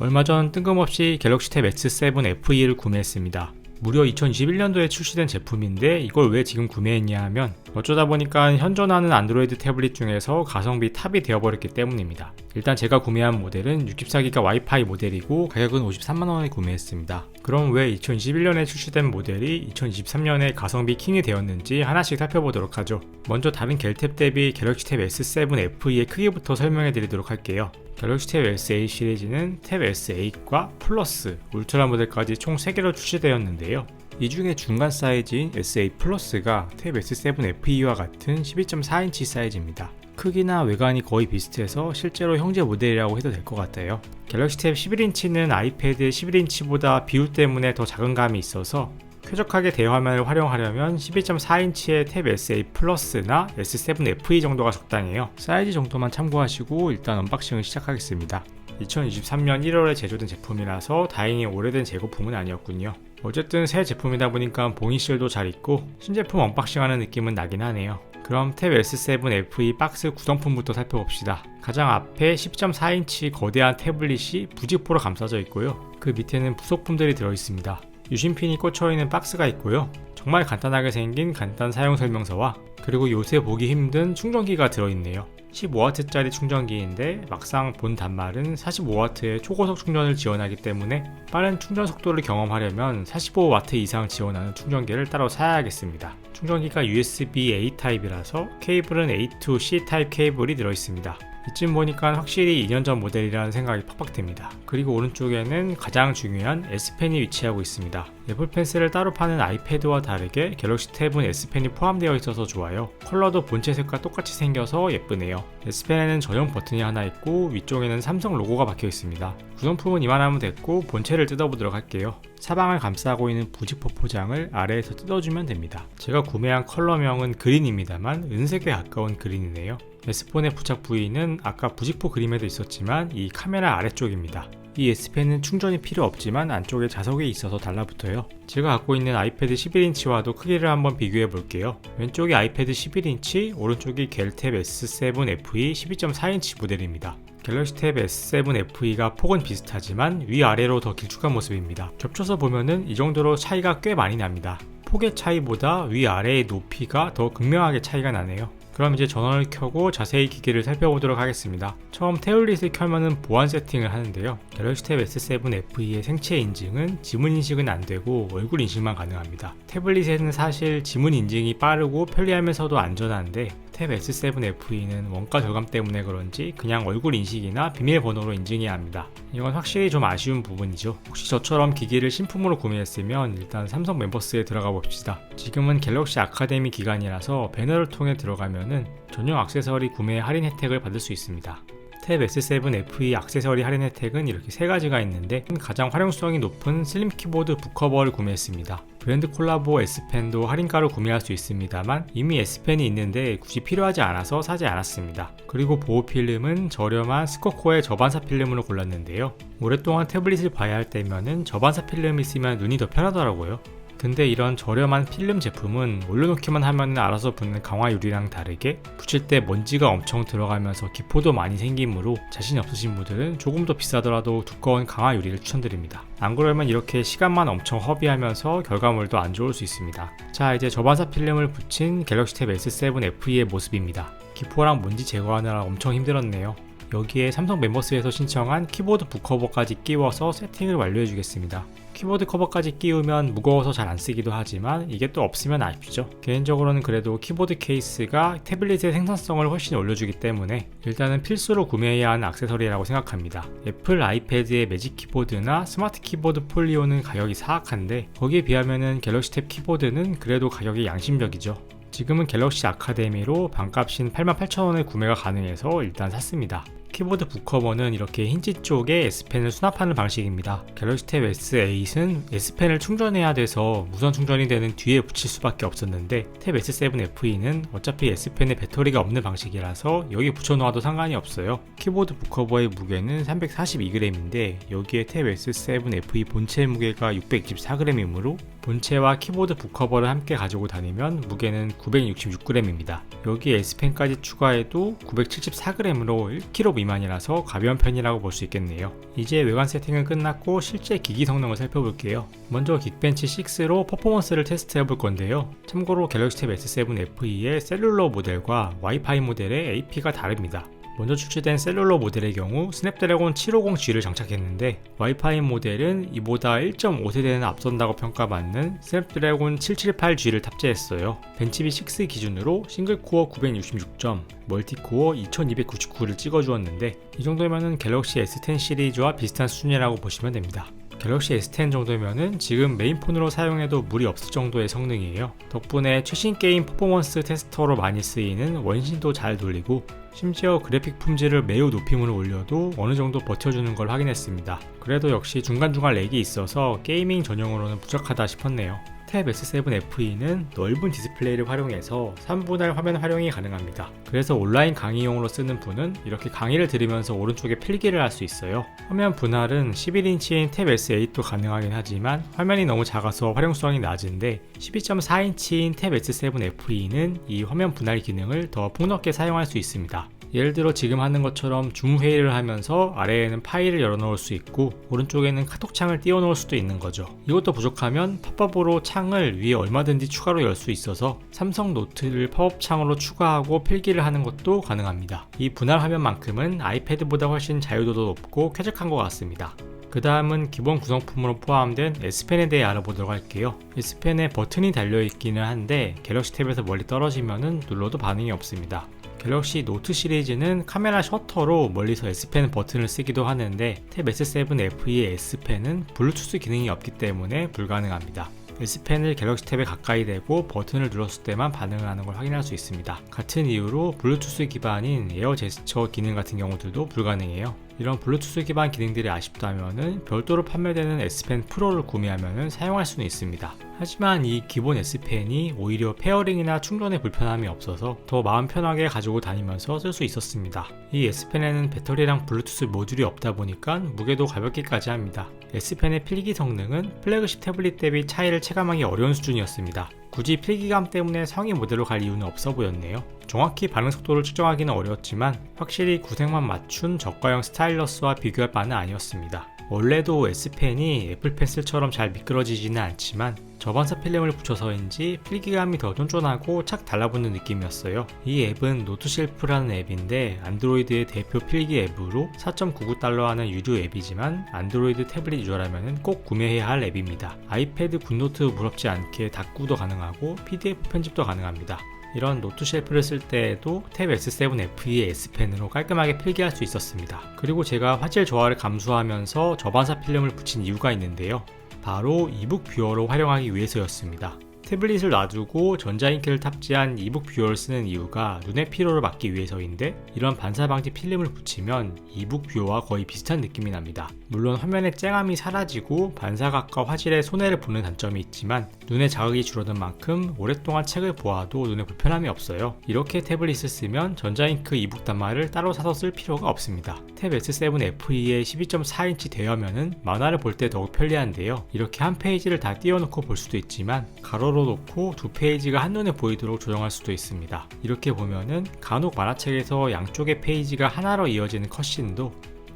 얼마 전 뜬금없이 갤럭시 탭 S7 FE를 구매했습니다. 무려 2021년도에 출시된 제품인데 이걸 왜 지금 구매했냐 하면 어쩌다 보니까 현존하는 안드로이드 태블릿 중에서 가성비 탑이 되어버렸기 때문입니다. 일단 제가 구매한 모델은 64기가 와이파이 모델이고 가격은 53만원에 구매했습니다. 그럼 왜 2021년에 출시된 모델이 2023년에 가성비 킹이 되었는지 하나씩 살펴보도록 하죠. 먼저 다른 갤탭 대비 갤럭시 탭 S7 FE의 크기부터 설명해 드리도록 할게요. 갤럭시 탭 S8 시리즈는 탭 S8과 플러스, 울트라 모델까지 총 3개로 출시되었는데요. 이 중에 중간 사이즈인 S8 플러스가 탭 S7 FE와 같은 12.4인치 사이즈입니다. 크기나 외관이 거의 비슷해서 실제로 형제 모델이라고 해도 될 것 같아요. 갤럭시 탭 11인치는 아이패드 11인치보다 비율 때문에 더 작은 감이 있어서 쾌적하게 대화면을 활용하려면 12.4인치의 탭 S8 플러스나 S7 FE 정도가 적당해요. 사이즈 정도만 참고하시고 일단 언박싱을 시작하겠습니다. 2023년 1월에 제조된 제품이라서 다행히 오래된 재고품은 아니었군요. 어쨌든 새 제품이다 보니까 봉인실도 잘 있고 신제품 언박싱하는 느낌은 나긴 하네요. 그럼 탭 S7 FE 박스 구성품부터 살펴봅시다. 가장 앞에 10.4인치 거대한 태블릿이 부직포로 감싸져 있고요. 그 밑에는 부속품들이 들어있습니다. 유심핀이 꽂혀있는 박스가 있고요. 정말 간단하게 생긴 간단 사용 설명서와 그리고 요새 보기 힘든 충전기가 들어있네요. 15W짜리 충전기인데 막상 본 단말은 45W의 초고속 충전을 지원하기 때문에 빠른 충전 속도를 경험하려면 45W 이상 지원하는 충전기를 따로 사야겠습니다. 충전기가 USB-A 타입이라서 케이블은 A to C 타입 케이블이 들어있습니다. 이쯤 보니까 확실히 2년 전 모델이라는 생각이 팍팍 듭니다. 그리고 오른쪽에는 가장 중요한 S펜이 위치하고 있습니다. 애플 펜슬을 따로 파는 아이패드와 다르게 갤럭시 탭은 S펜이 포함되어 있어서 좋아요. 컬러도 본체 색과 똑같이 생겨서 예쁘네요. S펜에는 전용 버튼이 하나 있고 위쪽에는 삼성 로고가 박혀 있습니다. 구성품은 이만하면 됐고 본체를 뜯어보도록 할게요. 사방을 감싸고 있는 부직포 포장을 아래에서 뜯어주면 됩니다. 제가 구매한 컬러명은 그린입니다만 은색에 가까운 그린이네요. S펜의 부착 부위는 아까 부직포 그림에도 있었지만 이 카메라 아래쪽입니다. 이 S펜은 충전이 필요 없지만 안쪽에 자석이 있어서 달라붙어요. 제가 갖고 있는 아이패드 11인치와도 크기를 한번 비교해 볼게요. 왼쪽이 아이패드 11인치, 오른쪽이 갤탭 S7 FE 12.4인치 모델입니다. 갤럭시 탭 S7 FE가 폭은 비슷하지만 위아래로 더 길쭉한 모습입니다. 겹쳐서 보면은 이 정도로 차이가 꽤 많이 납니다. 폭의 차이보다 위아래의 높이가 더 극명하게 차이가 나네요. 그럼 이제 전원을 켜고 자세히 기기를 살펴보도록 하겠습니다. 처음 태블릿을 켜면은 보안 세팅을 하는데요. 갤럭시 탭 S7 FE의 생체 인증은 지문 인식은 안되고 얼굴 인식만 가능합니다. 태블릿에는 사실 지문 인증이 빠르고 편리하면서도 안전한데 탭 S7 FE는 원가 절감 때문에 그런지 그냥 얼굴 인식이나 비밀번호로 인증해야 합니다. 이건 확실히 좀 아쉬운 부분이죠. 혹시 저처럼 기기를 신품으로 구매했으면 일단 삼성 멤버스에 들어가 봅시다. 지금은 갤럭시 아카데미 기간이라서 배너를 통해 들어가면은 전용 액세서리 구매 할인 혜택을 받을 수 있습니다. 탭 S7 FE 액세서리 할인 혜택은 이렇게 3가지가 있는데 가장 활용성이 높은 슬림 키보드 북커버를 구매했습니다. 브랜드 콜라보 S펜도 할인가로 구매할 수 있습니다만 이미 S펜이 있는데 굳이 필요하지 않아서 사지 않았습니다. 그리고 보호 필름은 저렴한 스코코의 저반사 필름으로 골랐는데요. 오랫동안 태블릿을 봐야 할 때면은 저반사 필름이 있으면 눈이 더 편하더라고요. 근데 이런 저렴한 필름 제품은 올려놓기만 하면 알아서 붙는 강화 유리랑 다르게 붙일 때 먼지가 엄청 들어가면서 기포도 많이 생기므로 자신이 없으신 분들은 조금 더 비싸더라도 두꺼운 강화 유리를 추천드립니다. 안 그러면 이렇게 시간만 엄청 허비하면서 결과물도 안 좋을 수 있습니다. 자, 이제 저반사 필름을 붙인 갤럭시 탭 S7 FE의 모습입니다. 기포랑 먼지 제거하느라 엄청 힘들었네요. 여기에 삼성 멤버스에서 신청한 키보드 북커버까지 끼워서 세팅을 완료해 주겠습니다. 키보드 커버까지 끼우면 무거워서 잘 안 쓰기도 하지만 이게 또 없으면 아쉽죠. 개인적으로는 그래도 키보드 케이스가 태블릿의 생산성을 훨씬 올려주기 때문에 일단은 필수로 구매해야 하는 액세서리라고 생각합니다. 애플 아이패드의 매직 키보드나 스마트 키보드 폴리오는 가격이 사악한데 거기에 비하면은 갤럭시 탭 키보드는 그래도 가격이 양심적이죠. 지금은 갤럭시 아카데미로 반값인 88,000원에 구매가 가능해서 일단 샀습니다. 키보드 북커버는 이렇게 힌지 쪽에 S펜을 수납하는 방식입니다. 갤럭시 탭 S8은 S펜을 충전해야 돼서 무선 충전이 되는 뒤에 붙일 수밖에 없었는데 탭 S7 FE는 어차피 S펜에 배터리가 없는 방식이라서 여기 붙여놓아도 상관이 없어요. 키보드 북커버의 무게는 342g인데 여기에 탭 S7 FE 본체 무게가 624g이므로 본체와 키보드 북커버를 함께 가지고 다니면 무게는 966g입니다. 여기에 S펜까지 추가해도 974g으로 1kg 미만이라서 가벼운 편이라고 볼 수 있겠네요. 이제 외관 세팅은 끝났고 실제 기기 성능을 살펴볼게요. 먼저 긱벤치 6로 퍼포먼스를 테스트해 볼 건데요. 참고로 갤럭시 탭 S7 FE의 셀룰러 모델과 와이파이 모델의 AP가 다릅니다. 먼저 출시된 셀룰러 모델의 경우 스냅드래곤 750G를 장착했는데 와이파이 모델은 이보다 1.5세대는 앞선다고 평가받는 스냅드래곤 778G를 탑재했어요. 벤치비 6 기준으로 싱글코어 966점, 멀티코어 2299를 찍어주었는데 이 정도면은 갤럭시 S10 시리즈와 비슷한 수준이라고 보시면 됩니다. 갤럭시 S10 정도면은 지금 메인폰으로 사용해도 무리 없을 정도의 성능이에요. 덕분에 최신 게임 퍼포먼스 테스터로 많이 쓰이는 원신도 잘 돌리고 심지어 그래픽 품질을 매우 높임으로 올려도 어느 정도 버텨주는 걸 확인했습니다. 그래도 역시 중간중간 렉이 있어서 게이밍 전용으로는 부족하다 싶었네요. 탭 S7 FE는 넓은 디스플레이를 활용해서 3분할 화면 활용이 가능합니다. 그래서 온라인 강의용으로 쓰는 분은 이렇게 강의를 들으면서 오른쪽에 필기를 할 수 있어요. 화면 분할은 11인치인 탭 S8도 가능하긴 하지만 화면이 너무 작아서 활용성이 낮은데 12.4인치인 탭 S7 FE는 이 화면 분할 기능을 더 폭넓게 사용할 수 있습니다. 예를 들어 지금 하는 것처럼 줌 회의를 하면서 아래에는 파일을 열어놓을 수 있고 오른쪽에는 카톡창을 띄워놓을 수도 있는 거죠. 이것도 부족하면 팝업으로 창을 위에 얼마든지 추가로 열 수 있어서 삼성 노트를 팝업 창으로 추가하고 필기를 하는 것도 가능합니다. 이 분할 화면만큼은 아이패드보다 훨씬 자유도도 높고 쾌적한 것 같습니다. 그 다음은 기본 구성품으로 포함된 S펜에 대해 알아보도록 할게요. S펜에 버튼이 달려있기는 한데 갤럭시 탭에서 멀리 떨어지면 눌러도 반응이 없습니다. 갤럭시 노트 시리즈는 카메라 셔터로 멀리서 S펜 버튼을 쓰기도 하는데 탭 S7 FE의 S펜은 블루투스 기능이 없기 때문에 불가능합니다. S펜을 갤럭시 탭에 가까이 대고 버튼을 눌렀을 때만 반응을 하는 걸 확인할 수 있습니다. 같은 이유로 블루투스 기반인 에어 제스처 기능 같은 경우들도 불가능해요. 이런 블루투스 기반 기능들이 아쉽다면 별도로 판매되는 S펜 프로를 구매하면 사용할 수는 있습니다. 하지만 이 기본 S펜이 오히려 페어링이나 충전에 불편함이 없어서 더 마음 편하게 가지고 다니면서 쓸 수 있었습니다. 이 S펜에는 배터리랑 블루투스 모듈이 없다 보니까 무게도 가볍기까지 합니다. S펜의 필기 성능은 플래그십 태블릿 대비 차이를 체감하기 어려운 수준이었습니다. 굳이 필기감 때문에 상위 모델로 갈 이유는 없어 보였네요. 정확히 반응 속도를 측정하기는 어려웠지만 확실히 구색만 맞춘 저가형 스타일러스와 비교할 바는 아니었습니다. 원래도 S펜이 애플 펜슬처럼 잘 미끄러지지는 않지만 저반사 필름을 붙여서인지 필기감이 더 쫀쫀하고 착 달라붙는 느낌이었어요. 이 앱은 노트쉘프라는 앱인데 안드로이드의 대표 필기 앱으로 4.99달러 하는 유료 앱이지만 안드로이드 태블릿 유저라면 꼭 구매해야 할 앱입니다. 아이패드 굿노트 무섭지 않게 닫구도 가능하고 PDF 편집도 가능합니다. 이런 노트 쉘프를 쓸 때에도 탭 S7 FE의 S펜으로 깔끔하게 필기할 수 있었습니다. 그리고 제가 화질 저하를 감수하면서 저반사 필름을 붙인 이유가 있는데요. 바로 이북 뷰어로 활용하기 위해서였습니다. 태블릿을 놔두고 전자잉크를 탑재한 이북 뷰어를 쓰는 이유가 눈의 피로를 막기 위해서인데 이런 반사 방지 필름을 붙이면 이북 뷰어와 거의 비슷한 느낌이 납니다. 물론 화면의 쨍함이 사라지고 반사각과 화질에 손해를 보는 단점이 있지만 눈의 자극이 줄어든 만큼 오랫동안 책을 보아도 눈에 불편함이 없어요. 이렇게 태블릿을 쓰면 전자잉크 이북 단말을 따로 사서 쓸 필요가 없습니다. 탭 S7 FE의 12.4인치 대화면은 만화를 볼 때 더욱 편리한데요. 이렇게 한 페이지를 다 띄워놓고 볼 수도 있지만 가로로 놓고 두 페이지가 한눈에 보이도록 조정할 수도 있습니다. 이렇게 보면은 간혹 만화책에서 양쪽의 페이지가 하나로 이어지는 컷신도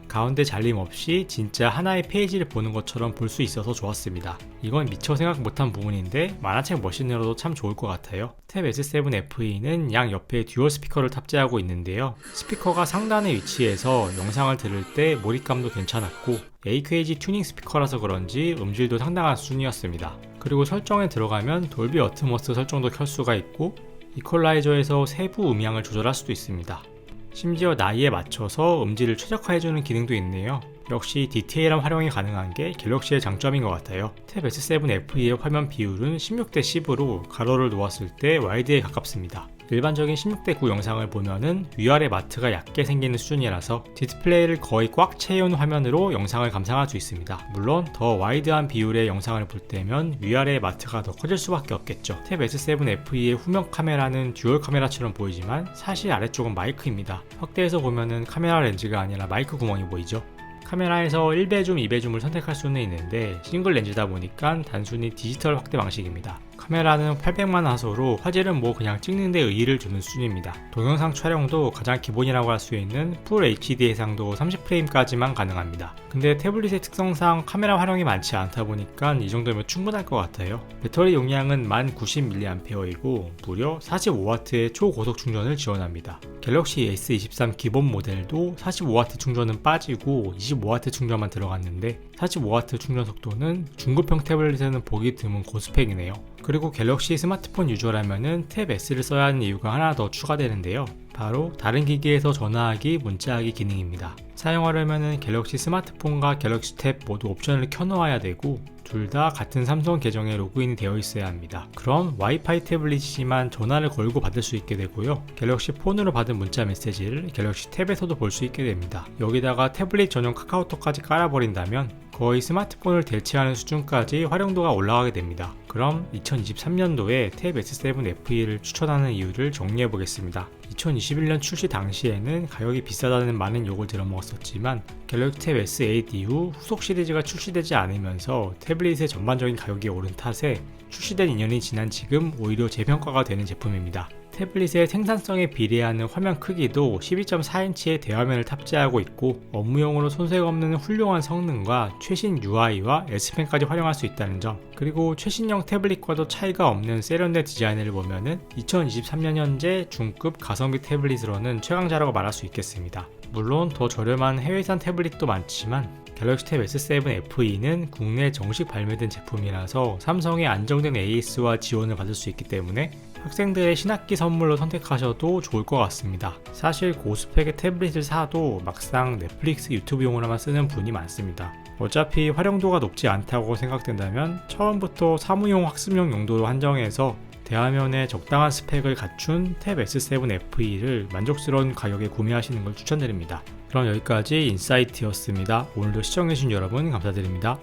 가운데 잘림 없이 진짜 하나의 페이지를 보는 것처럼 볼 수 있어서 좋았습니다. 이건 미처 생각 못한 부분인데 만화책 머신으로도 참 좋을 것 같아요. 탭 S7 FE는 양 옆에 듀얼 스피커를 탑재하고 있는데요. 스피커가 상단에 위치해서 영상을 들을 때 몰입감도 괜찮았고 AQAG 튜닝 스피커라서 그런지 음질도 상당한 수준이었습니다. 그리고 설정에 들어가면 돌비 어트모스 설정도 켤 수가 있고 이퀄라이저에서 세부 음향을 조절할 수도 있습니다. 심지어 나이에 맞춰서 음질을 최적화해주는 기능도 있네요. 역시 디테일한 활용이 가능한 게 갤럭시의 장점인 것 같아요. 탭 S7 FE의 화면 비율은 16대 10으로 가로를 놓았을 때 와이드에 가깝습니다. 일반적인 16대 9 영상을 보면은 위아래 마트가 얕게 생기는 수준이라서 디스플레이를 거의 꽉 채운 화면으로 영상을 감상할 수 있습니다. 물론 더 와이드한 비율의 영상을 볼 때면 위아래 마트가 더 커질 수밖에 없겠죠. 탭 S7 FE의 후면 카메라는 듀얼 카메라처럼 보이지만 사실 아래쪽은 마이크입니다. 확대해서 보면은 카메라 렌즈가 아니라 마이크 구멍이 보이죠. 카메라에서 1배줌, 2배줌을 선택할 수는 있는데 싱글 렌즈다 보니까 단순히 디지털 확대 방식입니다. 카메라는 800만 화소로 화질은 뭐 그냥 찍는데 의의를 두는 수준입니다. 동영상 촬영도 가장 기본이라고 할 수 있는 풀 HD 해상도 30프레임까지만 가능합니다. 근데 태블릿의 특성상 카메라 활용이 많지 않다 보니까 이 정도면 충분할 것 같아요. 배터리 용량은 1090mAh이고 무려 45W의 초고속 충전을 지원합니다. 갤럭시 S23 기본 모델도 45W 충전은 빠지고 25W 충전만 들어갔는데 45W 충전 속도는 중급형 태블릿에는 보기 드문 고스펙이네요. 그리고 갤럭시 스마트폰 유저라면은 탭 S를 써야 하는 이유가 하나 더 추가되는데요. 바로 다른 기기에서 전화하기, 문자하기 기능입니다. 사용하려면 갤럭시 스마트폰과 갤럭시 탭 모두 옵션을 켜놓아야 되고 둘 다 같은 삼성 계정에 로그인이 되어 있어야 합니다. 그럼 와이파이 태블릿이지만 전화를 걸고 받을 수 있게 되고요. 갤럭시 폰으로 받은 문자 메시지를 갤럭시 탭에서도 볼 수 있게 됩니다. 여기다가 태블릿 전용 카카오톡까지 깔아버린다면 거의 스마트폰을 대체하는 수준까지 활용도가 올라가게 됩니다. 그럼 2023년도에 탭 S7 FE를 추천하는 이유를 정리해 보겠습니다. 2021년 출시 당시에는 가격이 비싸다는 많은 욕을 들어먹었었지만 갤럭시 탭 S8 이후 후속 시리즈가 출시되지 않으면서 태블릿의 전반적인 가격이 오른 탓에 출시된 2년이 지난 지금 오히려 재평가가 되는 제품입니다. 태블릿의 생산성에 비례하는 화면 크기도 12.4인치의 대화면을 탑재하고 있고 업무용으로 손색 없는 훌륭한 성능과 최신 UI와 S펜까지 활용할 수 있다는 점, 그리고 최신형 태블릿과도 차이가 없는 세련된 디자인을 보면은 2023년 현재 중급 가성비 태블릿으로는 최강자라고 말할 수 있겠습니다. 물론 더 저렴한 해외산 태블릿도 많지만 갤럭시 탭 S7 FE는 국내 정식 발매된 제품이라서 삼성의 안정된 AS와 지원을 받을 수 있기 때문에 학생들의 신학기 선물로 선택하셔도 좋을 것 같습니다. 사실 고스펙의 태블릿을 사도 막상 넷플릭스 유튜브용으로만 쓰는 분이 많습니다. 어차피 활용도가 높지 않다고 생각된다면 처음부터 사무용 학습용 용도로 한정해서 대화면에 적당한 스펙을 갖춘 탭 S7 FE를 만족스러운 가격에 구매하시는 걸 추천드립니다. 그럼 여기까지 인사이트였습니다. 오늘도 시청해주신 여러분 감사드립니다.